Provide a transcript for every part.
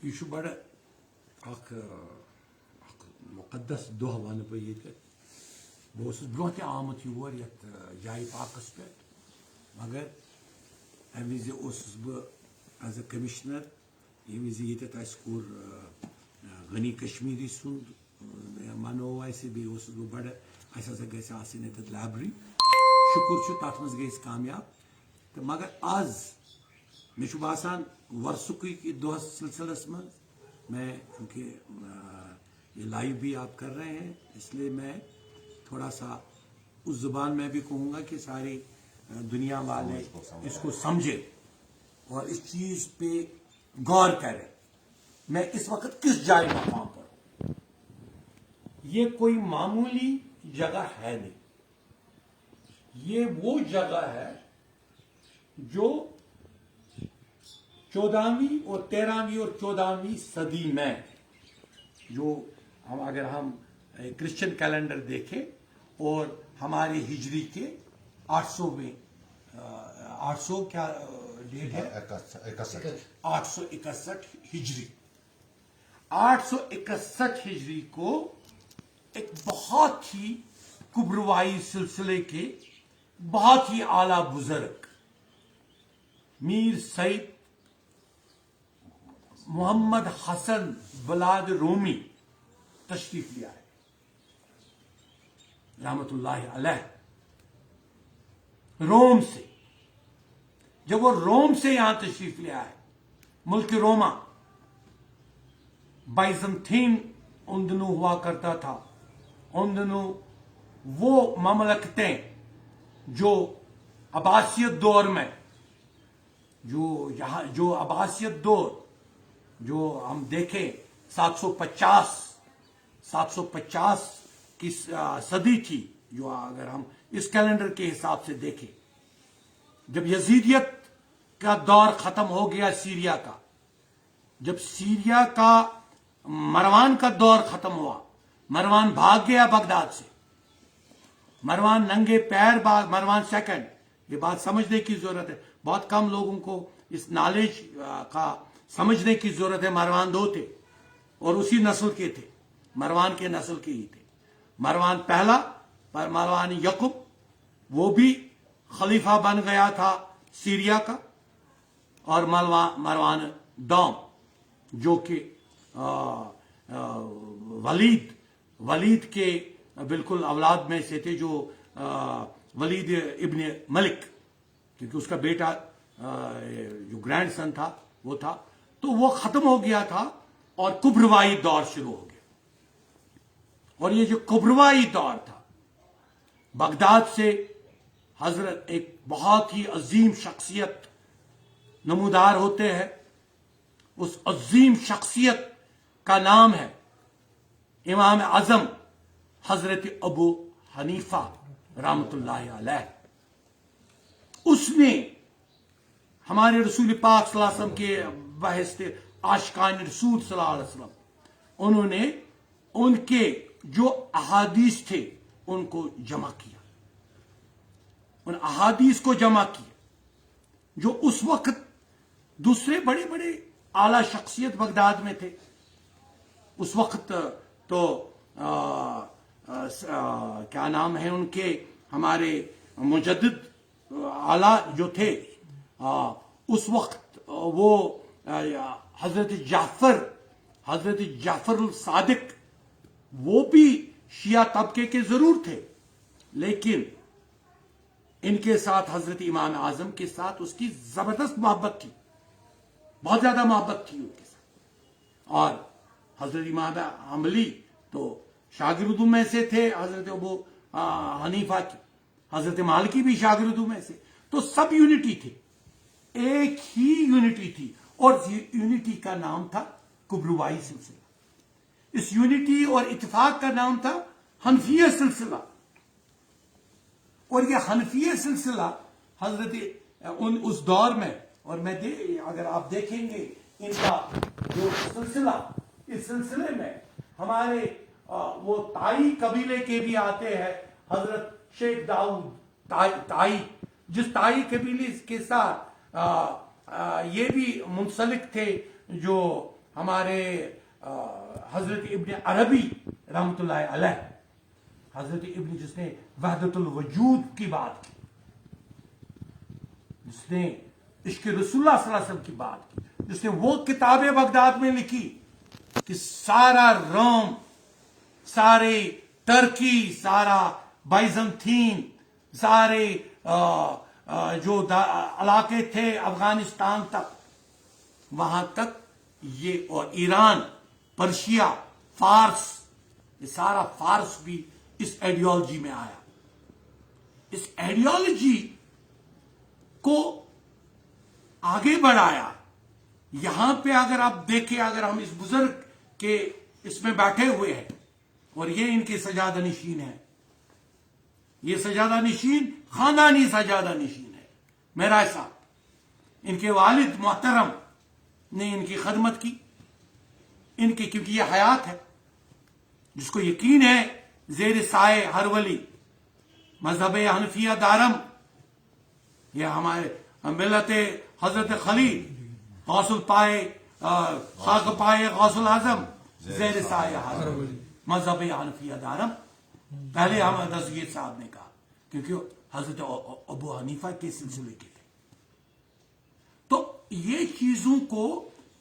یہ بڑا مقدس دہ ون بہ یہ بہت برہ تہ آمت یور یت جائے پاکس پہ مگر امہ وز بہ ایز اے کمشنر یم وز یتھ اس کور غنی کشمیری سند منو اسہ بیس بہ بڑ اس ہسا گھس آسن یتھ لائبریری شکر تر مز گئی کامیاب تو مگر آز مے باسان ورسک دہس سلسلس من میں چونکہ یہ لائیو بھی آپ کر رہے ہیں اس لیے میں تھوڑا سا اس زبان میں بھی کہوں گا کہ ساری دنیا والے اس کو سمجھے اور اس چیز پہ غور کریں میں اس وقت کس جائے مقام پر ہوں. یہ کوئی معمولی جگہ ہے نہیں، یہ وہ جگہ ہے جو 14ویں اور 13ویں اور 14ویں صدی میں جو اگر ہم کرسچن کیلنڈر دیکھیں اور ہمارے ہجری کے 800 میں 800 کیا ڈیٹ ہے 861 ہجری 861 ہجری کو ایک بہت ہی کبروائی سلسلے کے بہت ہی اعلی بزرگ میر سید محمد حسن بلاد رومی تشریف لیا ہے رحمت اللہ علیہ روم سے. جب وہ روم سے یہاں تشریف لیا ہے ملک روما بائزنطین ان دنوں ہوا کرتا تھا، ان دنوں وہ مملکتیں جو عباسیت دور میں جو عباسیت دور جو ہم دیکھیں 750 کی صدی تھی، جو اگر ہم اس کیلنڈر کے حساب سے دیکھیں جب یزیدیت کا دور ختم ہو گیا سیریا کا، جب سیریا کا مروان کا دور ختم ہوا، مروان بھاگ گیا بغداد سے، مروان ننگے پیر مروان سیکنڈ. یہ بات سمجھنے کی ضرورت ہے، بہت کم لوگوں کو اس نالج کا سمجھنے کی ضرورت ہے. مروان 2 تھے اور اسی نسل کے تھے، مروان کے نسل کے ہی تھے. مروان پہلا پر مروان یعقوب وہ بھی خلیفہ بن گیا تھا سیریا کا، اور مروان دوم جو کہ ولید کے بالکل اولاد میں سے تھے، جو ولید ابن ملک، کیونکہ اس کا بیٹا جو گرینڈ سن تھا وہ تھا، تو وہ ختم ہو گیا تھا اور کبروائی دور شروع ہو گیا. اور یہ جو کبروائی دور تھا، بغداد سے حضرت ایک بہت ہی عظیم شخصیت نمودار ہوتے ہیں. اس عظیم شخصیت کا نام ہے امام اعظم حضرت ابو حنیفہ رحمت اللہ علیہ. اس نے ہمارے رسول پاک صلی اللہ علیہ وسلم کے بحث عاشقان رسول صلی اللہ علیہ وسلم، انہوں نے ان کے جو احادیث تھے ان کو جمع کیا، ان احادیث کو جمع کیا جو اس وقت دوسرے بڑے بڑے اعلی شخصیت بغداد میں تھے. اس وقت تو کیا نام ہے ان کے، ہمارے مجدد اعلی جو تھے اس وقت، وہ حضرت جعفر الصادق، وہ بھی شیعہ طبقے کے ضرور تھے، لیکن ان کے ساتھ حضرت امام اعظم کے ساتھ اس کی زبردست محبت تھی، بہت زیادہ محبت تھی ان کے ساتھ. اور حضرت امام حنبلی تو شاگردوں میں سے تھے حضرت ابو حنیفہ کی، حضرت مالکی بھی شاگردوں میں سے، تو سب یونٹی تھے، ایک ہی یونٹی تھی، اور یونٹی کا نام تھا کبروائی سلسلہ. اس یونٹی اور اتفاق کا نام تھا حنفیہ سلسلہ. اور یہ حنفیہ سلسلہ حضرت اس دور میں، اور میں اگر آپ دیکھیں گے ان کا جو سلسلہ، اس سلسلے میں ہمارے وہ تائی قبیلے کے بھی آتے ہیں، حضرت شیخ داؤد تائی، جس تائی قبیلے کے ساتھ یہ بھی منسلک تھے جو ہمارے حضرت ابن عربی رحمۃ اللہ علیہ، حضرت ابن جس نے وحدت الوجود کی بات کی، جس نے عشق رسول اللہ صلی اللہ علیہ وسلم کی بات کی، جس نے وہ کتاب بغداد میں لکھی کہ سارا روم، سارے ترکی، سارا بائزنطین، سارے جو علاقے تھے افغانستان تک، وہاں تک یہ، اور ایران، پرشیا، فارس، یہ سارا فارس بھی اس آئیڈیالوجی میں آیا. اس آئیڈیالوجی کو آگے بڑھایا. یہاں پہ اگر آپ دیکھیں، اگر ہم اس بزرگ کے اس میں بیٹھے ہوئے ہیں، اور یہ ان کے سجادہ نشین ہیں، یہ سجادہ نشین خاندانی سجادہ نشین ہے. میرا صاحب، ان کے والد محترم نے ان کی خدمت کی، ان کی، کیونکہ یہ حیات ہے. جس کو یقین ہے زیر سائے ہر ولی، مذہب حنفیہ دارم، یہ ہمارے ملت حضرت خلیل، غوث الپائے، خاک پائے غوث العظم، زیر سائے ہر ولی، مذہب حنفیہ دارم. پہلے ہم رضویر صاحب نے کہا، کیونکہ حضرت ابو حنیفہ کے سلسلے کے تھے. تو یہ چیزوں کو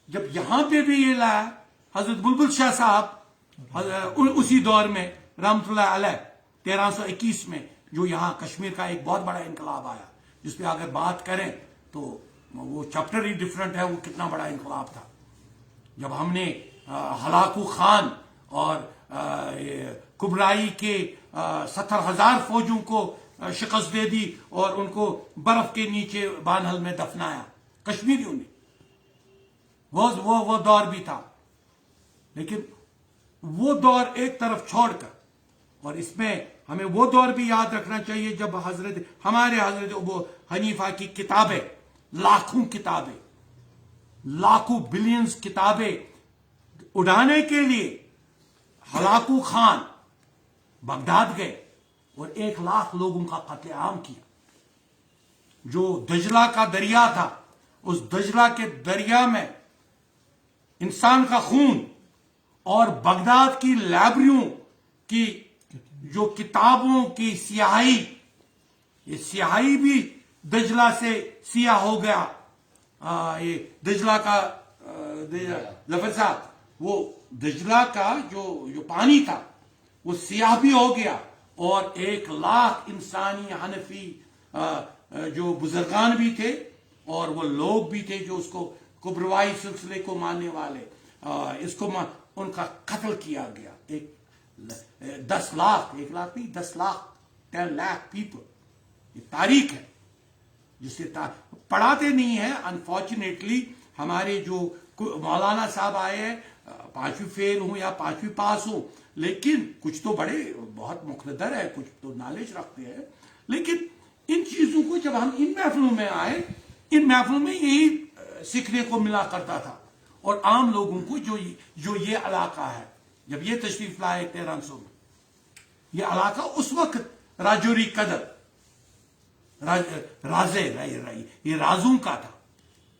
جب یہاں پہ بھی یہ لایا حضرت بلبل شاہ صاحب اسی دور میں رحمۃ اللہ علیہ 1321 میں، جو یہاں کشمیر کا ایک بہت بڑا انقلاب آیا، جس پہ اگر بات کریں تو وہ چیپٹر ہی ڈفرنٹ ہے، وہ کتنا بڑا انقلاب تھا. جب ہم نے ہلاکو خان اور کبرائی کے 70,000 فوجوں کو شکست دے دی اور ان کو برف کے نیچے بانہل میں دفنایا کشمیریوں نے، وہ دور بھی تھا. لیکن وہ دور ایک طرف چھوڑ کر، اور اس میں ہمیں وہ دور بھی یاد رکھنا چاہیے جب ہمارے حضرت ابو حنیفہ کی کتابیں، لاکھوں کتابیں، لاکھوں بلینز کتابیں اڑانے کے لیے ہلاکو خان بغداد گئے اور 1,00,000 لوگوں کا قتل عام کیا. جو دجلہ کا دریا تھا، اس دجلہ کے دریا میں انسان کا خون اور بغداد کی لائبریریوں کی جو کتابوں کی سیاہی، یہ سیاہی بھی دجلہ سے سیاہ ہو گیا. یہ دجلہ کا ظفر صاحب، وہ دجلہ کا جو پانی تھا وہ سیاہ بھی ہو گیا، اور 1,00,000 انسانی حنفی جو بزرگان بھی تھے اور وہ لوگ بھی تھے جو اس کو کبروائی سلسلے کو ماننے والے، اس کو ان کا قتل کیا گیا. 10 لاکھ، 1 لاکھ نہیں، 10 لاکھ، 10 lakh پیپل. یہ تاریخ ہے جسے پڑھاتے نہیں ہیں. انفارچونیٹلی ہمارے جو مولانا صاحب آئے ہیں، 5ویں فیل ہوں یا 5ویں پاس ہوں، لیکن کچھ تو بڑے بہت مقتدر ہے، کچھ تو نالج رکھتے ہیں. لیکن ان چیزوں کو جب ہم ان محفلوں میں آئے، ان محفلوں میں یہی سیکھنے کو ملا کرتا تھا. اور عام لوگوں کو جو یہ علاقہ ہے، جب یہ تشریف لائے 1300 میں، یہ علاقہ اس وقت راجوری قدر، یہ رازوں کا تھا.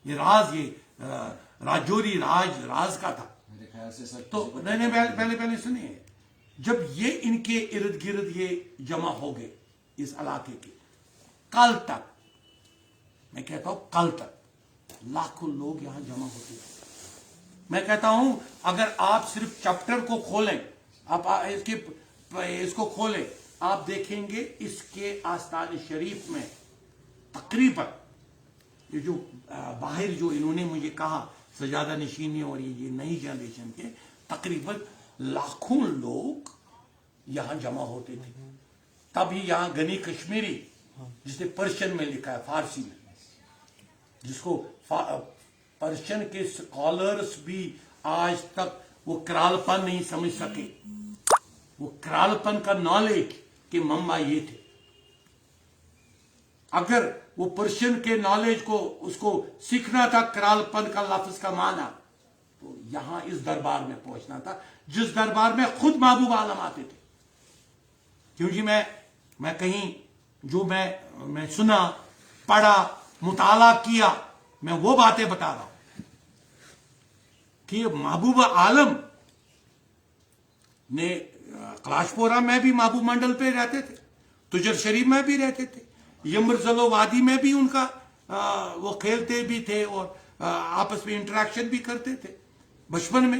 یہ راز، یہ راجوری راز کا تھا. تو پہلے سنیے، جب یہ ان کے ارد گرد یہ جمع ہو گئے اس علاقے کے، کل تک، میں کہتا ہوں کل تک لاکھوں لوگ یہاں جمع ہوتے ہیں. میں کہتا ہوں اگر آپ صرف چیپٹر کو کھولیں، آپ اس کو کھولیں، آپ دیکھیں گے اس کے آستان شریف میں تقریباً یہ جو باہر جو انہوں نے مجھے کہا سجادہ نشینی اور یہ نئی جنریشن کے تقریباً لاکھوں لوگ یہاں جمع ہوتے تھے. تبھی یہاں غنی کشمیری، جس نے پرشین میں لکھا ہے، فارسی میں، جس کو پرشین کے سکالرز بھی آج تک وہ کرال پن نہیں سمجھ سکے. وہ کرال پن کا نالج کے منبع یہ تھے. اگر وہ پرشین کے نالج کو، اس کو سیکھنا تھا کرال پن کا لفظ کا معنی، تو یہاں اس دربار میں پہنچنا تھا، جس دربار میں خود محبوب عالم آتے تھے. کیونکہ میں کہیں جو میں سنا، پڑھا، مطالعہ کیا، میں وہ باتیں بتا رہا ہوں کہ محبوب عالم نے کلاشپورہ میں بھی محبوب منڈل پہ رہتے تھے, تجر شریف میں بھی رہتے تھے, یمرزلو وادی میں بھی ان کا وہ کھیلتے بھی تھے اور آپس میں انٹریکشن بھی کرتے تھے. بچپن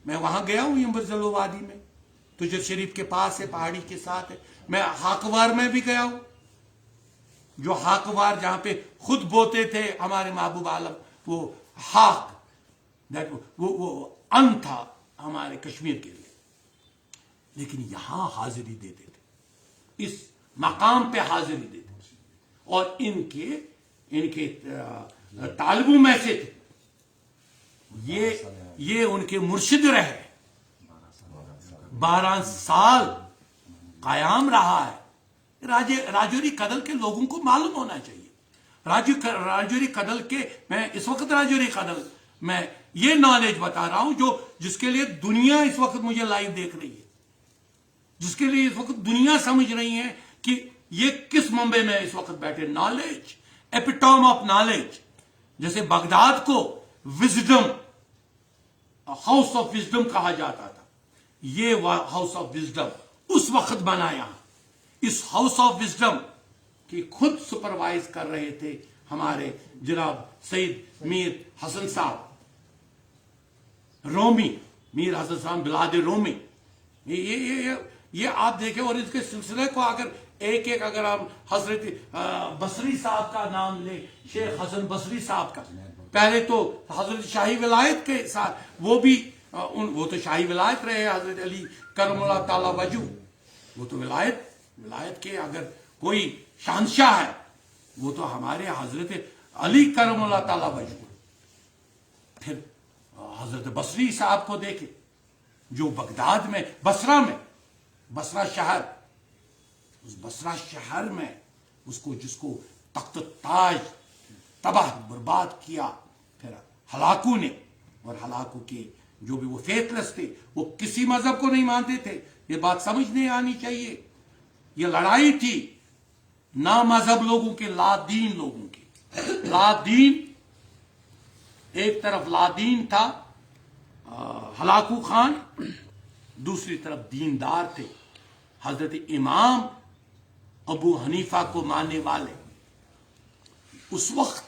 میں وہاں گیا ہوں یمرزلو وادی میں, تجر شریف کے پاس ہے, پہاڑی کے ساتھ ہے. میں ہاکوار میں بھی گیا ہوں, جو ہاکوار جہاں پہ خود بوتے تھے ہمارے محبوب عالم, وہ ہاک وہ ان تھا ہمارے کشمیر کے لیے. لیکن یہاں حاضری دیتے تھے, اس مقام پہ حاضری دیتے تھے, اور ان کے طالبوں میں سے تھے. یہ ان کے مرشد رہے, 12 سال قیام رہا ہے. راجوری کدل کے لوگوں کو معلوم ہونا چاہیے. راجوری کدل کے, میں اس وقت راجوری کدل میں یہ نالج بتا رہا ہوں جس کے لیے دنیا اس وقت مجھے لائیو دیکھ رہی ہے, جس کے لیے اس وقت دنیا سمجھ رہی ہے کہ یہ کس منبع میں اس وقت بیٹھے. Knowledge, ایپیٹوم of knowledge. جیسے بغداد کو وزڈم, ہاؤس آف وزڈم کہا جاتا تھا, یہ ہاؤس آف وزڈم اس وقت بنایا. اس ہاؤس آف وزڈم کی خود سپروائز کر رہے تھے ہمارے جناب سید میر حسن صاحب رومی, میر حسن صاحب بلاد رومی. یہ آپ دیکھیں, اور اس کے سلسلے کو اگر ایک اگر ہم حضرت بصری صاحب کا نام لیں, شیخ حسن بصری صاحب کا, پہلے تو حضرت شاہی ولایت کے ساتھ وہ تو شاہی ولایت رہے, حضرت علی کرم اللہ تعالی وجہ, وہ تو ولایت کے اگر کوئی شہنشاہ ہے وہ تو ہمارے حضرت علی کرم اللہ تعالی وجہ. پھر حضرت بصری صاحب کو دیکھیں جو بغداد میں, بصرہ شہر, اس بصرہ شہر میں جس کو تخت تاج تباہ برباد کیا پھر ہلاکو نے, اور ہلاکو کے جو بھی وہ فیتلس تھے وہ کسی مذہب کو نہیں مانتے تھے. یہ بات سمجھنے آنی چاہیے. یہ لڑائی تھی نا مذہب لوگوں کے, لا دین لوگوں کی. لا دین, ایک طرف لا دین تھا ہلاکو خان, دوسری طرف دیندار تھے حضرت امام ابو حنیفہ کو ماننے والے. اس وقت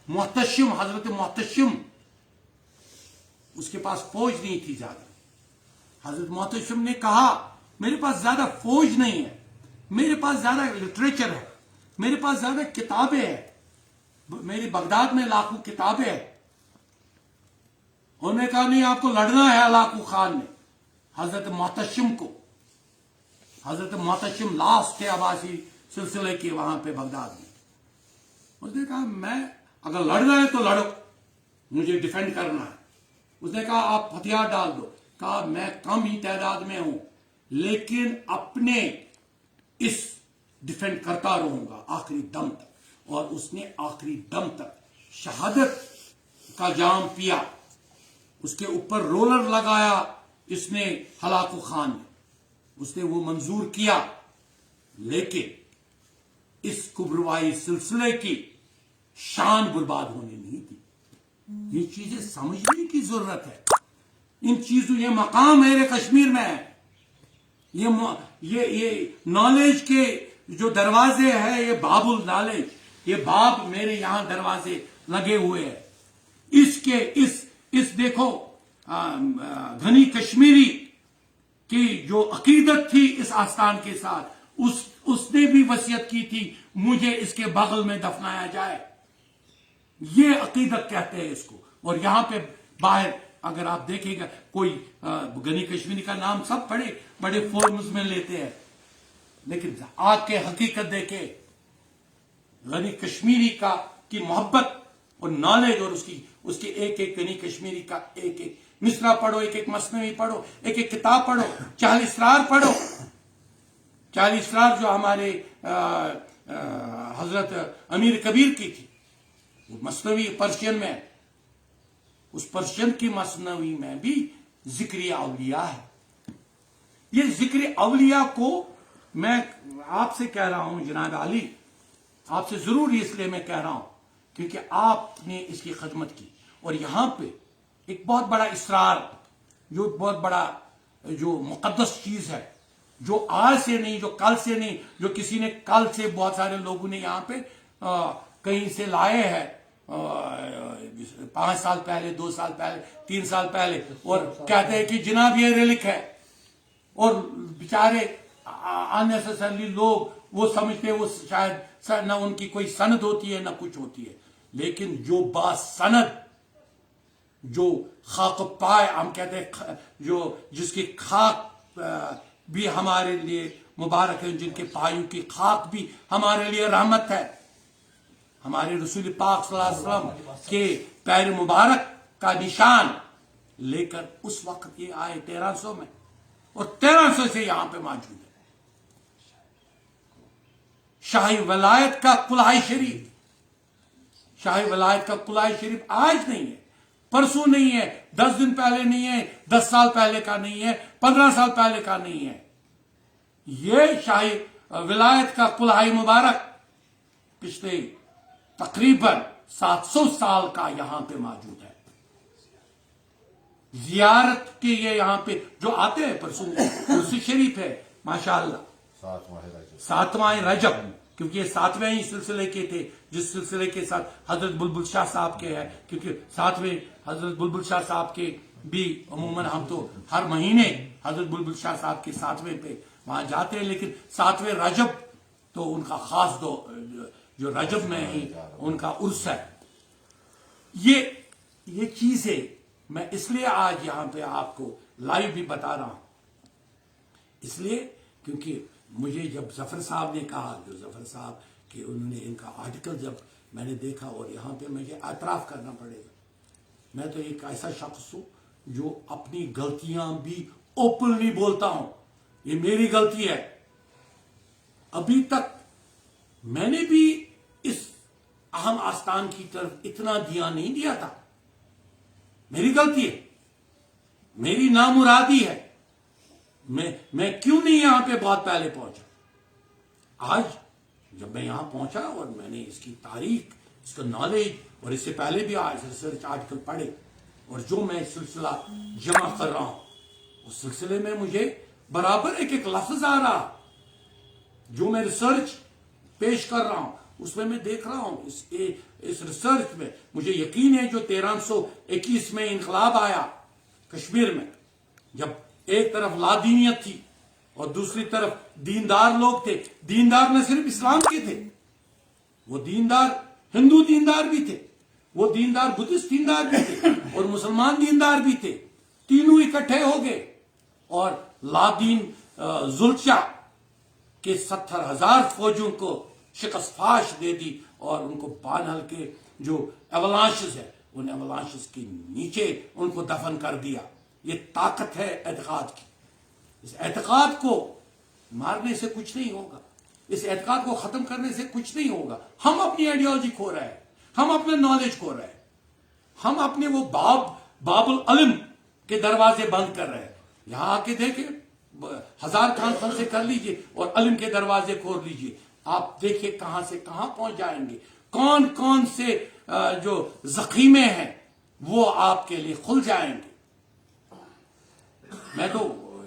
محتشم, حضرت محتشم, اس کے پاس فوج نہیں تھی زیادہ. حضرت محتشم نے کہا میرے پاس زیادہ فوج نہیں ہے, میرے پاس زیادہ لٹریچر ہے, میرے پاس زیادہ کتابیں ہیں, میری بغداد میں لاکھوں کتابیں ہیں. انہوں نے کہا نہیں, آپ کو لڑنا ہے ہلاکو خان نے حضرت محتشم کو. حضرت محتشم لاسٹ تھے عباسی سلسلے کے وہاں پہ بغداد میں. اس نے کہا میں اگر لڑنا ہے تو لڑو, مجھے ڈیفینڈ کرنا ہے. اس نے کہا آپ ہتھیار ڈال دو. کہا میں کم ہی تعداد میں ہوں لیکن اپنے اس ڈیفینڈ کرتا رہوں گا آخری دم تک. اور اس نے آخری دم تک شہادت کا جام پیا, اس کے اوپر رولر لگایا اس نے ہلاکو خان نے, اس نے وہ منظور کیا. لیکن اس کبروائی سلسلے کی شان برباد ہونے نہیں دی. یہ چیزیں سمجھنے کی ضرورت ہے. ان چیزوں, یہ مقام میرے کشمیر میں ہے. یہ نالج کے جو دروازے ہیں, یہ باب النالج, یہ باب میرے یہاں دروازے لگے ہوئے ہیں. اس دیکھو گھنی کشمیری کی جو عقیدت تھی اس آستان کے ساتھ, اس نے بھی وصیت کی تھی مجھے اس کے بغل میں دفنایا جائے. یہ عقیدت کہتے ہیں اس کو. اور یہاں پہ باہر اگر آپ دیکھیں گا کوئی گنی کشمیری کا نام سب بڑے فورمز میں لیتے ہیں, لیکن آگ کے حقیقت دیکھیں, غنی کشمیری کی محبت اور نالج, اور اس کی ایک گنی کشمیری کا ایک مصرع پڑھو, ایک مثنوی پڑھو, ایک کتاب پڑھو, 40 اسرار پڑھو. 40 اسرار جو ہمارے حضرت امیر کبیر کی تھی, وہ مثنوی پرشین میں, اس پرشین کی مثنوی میں بھی ذکر اولیاء ہے. یہ ذکر اولیاء کو میں آپ سے کہہ رہا ہوں جناب علی, آپ سے ضرور اس لیے میں کہہ رہا ہوں کیونکہ آپ نے اس کی خدمت کی. اور یہاں پہ ایک بہت بڑا اسرار، جو بہت بڑا جو مقدس چیز ہے، جو آج سے نہیں، جو کل سے نہیں، جو کسی نے کل سے بہت سارے لوگوں نے یہاں پہ کہیں سے لائے ہیں 5 سال پہلے، 2 سال پہلے، 3 سال پہلے، اور کہتے ہیں کہ جناب یہ ریلک ہے، اور بیچارے انیسسرلی لوگ وہ سمجھتے وہ شاید نہ ان کی کوئی سند ہوتی ہے نہ کچھ ہوتی ہے، لیکن جو با سند، جو خاک پائے ہم کہتے ہیں، جو جس کی خاک بھی ہمارے لیے مبارک ہے، جن کے پایوں کی خاک بھی ہمارے لیے رحمت ہے، ہمارے رسول پاک صلی اللہ علیہ وسلم کے پیر مبارک کا نشان لے کر اس وقت یہ آئے 1300 میں، اور 1300 سے یہاں پہ موجود ہے شاہی ولایت کا قلعہ شریف۔ شاہی ولایت کا قلعہ شریف آج نہیں ہے، پرسوں نہیں ہے، 10 دن پہلے نہیں ہے، 10 سال پہلے کا نہیں ہے، 15 سال پہلے کا نہیں ہے، یہ شاہی ولایت کا قلعہ مبارک پچھلے تقریباً 700 سال کا یہاں پہ موجود ہے۔ زیارت کے یہ یہاں پہ جو آتے ہیں، پرسوں کرسی شریف ہے ماشاءاللہ، 7واں رجب، کیونکہ یہ 7ویں ہی سلسلے کے تھے، جس سلسلے کے ساتھ حضرت بلبل شاہ صاحب کے ہے، کیونکہ 7ویں حضرت بلبل شاہ صاحب کے بھی عموماً ہم تو ہر مہینے حضرت بلبل شاہ صاحب کے 7ویں پہ وہاں جاتے ہیں، لیکن 7ویں رجب تو ان کا خاص جو رجب میں ہی ان کا عرس ہے۔ یہ چیزیں میں اس لیے آج یہاں پہ آپ کو لائیو بھی بتا رہا ہوں، اس لیے کیونکہ مجھے جب ظفر صاحب نے کہا، جو ظفر صاحب کہ انہوں نے ان کا آرٹیکل جب میں نے دیکھا، اور یہاں پہ مجھے اعتراف کرنا پڑے گا، میں تو ایک ایسا شخص ہوں جو اپنی غلطیاں بھی اوپنلی بولتا ہوں، یہ میری غلطی ہے، ابھی تک میں نے بھی اس اہم آستان کی طرف اتنا دھیان نہیں دیا تھا، میری غلطی ہے، میری نامرادی ہے، میں کیوں نہیں یہاں پہ بہت پہلے پہنچا۔ آج جب میں یہاں پہنچا اور میں نے اس کی تاریخ، اس کا نالج، اور اس سے پہلے بھی آج ریسرچ آرٹیکل پڑھے، اور جو میں سلسلہ جمع کر رہا ہوں، اس سلسلے میں مجھے برابر ایک لفظ آ رہا، جو میں ریسرچ پیش کر رہا ہوں اس میں دیکھ رہا ہوں، اس ریسرچ میں مجھے یقین ہے جو 1321 میں انقلاب آیا کشمیر میں، جب ایک طرف لادینیت تھی اور دوسری طرف دیندار لوگ تھے، دیندار نہ صرف اسلام کے تھے، وہ دیندار ہندو دیندار بھی تھے، وہ دیندار بدھسٹ دیندار بھی تھے، اور مسلمان دیندار بھی تھے، تینوں اکٹھے ہو گئے اور لادین زلچا کے 70,000 فوجوں کو شکست فاش دے دی، اور ان کو بانہل کے جو ایولانشز ہے، ان ایولانشز کے نیچے ان کو دفن کر دیا۔ یہ طاقت ہے اعتقاد کی، اس اعتقاد کو مارنے سے کچھ نہیں ہوگا، اس اعتقاد کو ختم کرنے سے کچھ نہیں ہوگا۔ ہم اپنی آئیڈیالوجی کھو رہے ہیں، ہم اپنے نالج کھو رہے ہیں، ہم اپنے وہ باب العلم کے دروازے بند کر رہے ہیں۔ یہاں آ کے دیکھیں، 1000 کانفرنسیں کر لیجئے اور علم کے دروازے کھول لیجئے، آپ دیکھیں کہاں سے کہاں پہنچ جائیں گے، کون کون سے جو ذخیمے ہیں وہ آپ کے لیے کھل جائیں گے۔ میں تو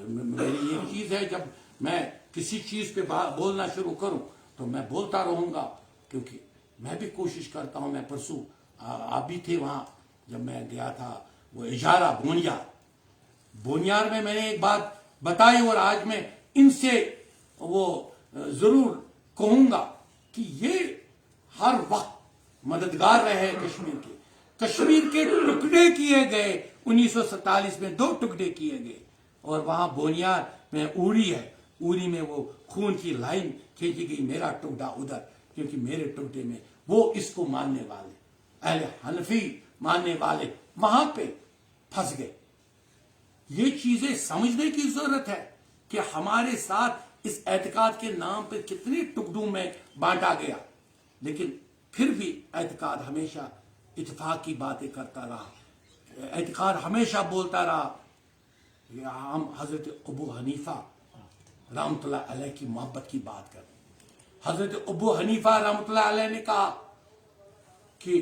میری یہ چیز ہے، جب میں کسی چیز پہ بولنا شروع کروں تو میں بولتا رہوں گا، کیونکہ میں بھی کوشش کرتا ہوں۔ میں پرسوں آپ بھی تھے وہاں جب میں گیا تھا، وہ اجارہ بونیار میں نے ایک بات بتائی، اور آج میں ان سے وہ ضرور کہوں گا کہ یہ ہر وقت مددگار رہے کشمیر کے ٹکڑے کیے گئے، 1947 میں 2 ٹکڑے کیے گئے، اور وہاں بونیار میں اوڑی ہے، اوڑی میں وہ خون کی لائن کھینچی گئی، میرا ٹکڑا ادھر، کیونکہ میرے ٹکڑے میں وہ اس کو ماننے والے، اہل حنفی ماننے والے وہاں پہ پھنس گئے۔ یہ چیزیں سمجھنے کی ضرورت ہے کہ ہمارے ساتھ اس اعتقاد کے نام پہ کتنے ٹکڑوں میں بانٹا گیا، لیکن پھر بھی اعتقاد ہمیشہ اتفاق کی باتیں کرتا رہا، اعتقاد ہمیشہ بولتا رہا۔ ہم حضرت ابو حنیفہ رحمۃ اللہ علیہ کی محبت کی بات کریں، حضرت ابو حنیفہ رحمۃ اللہ علیہ نے کہا کہ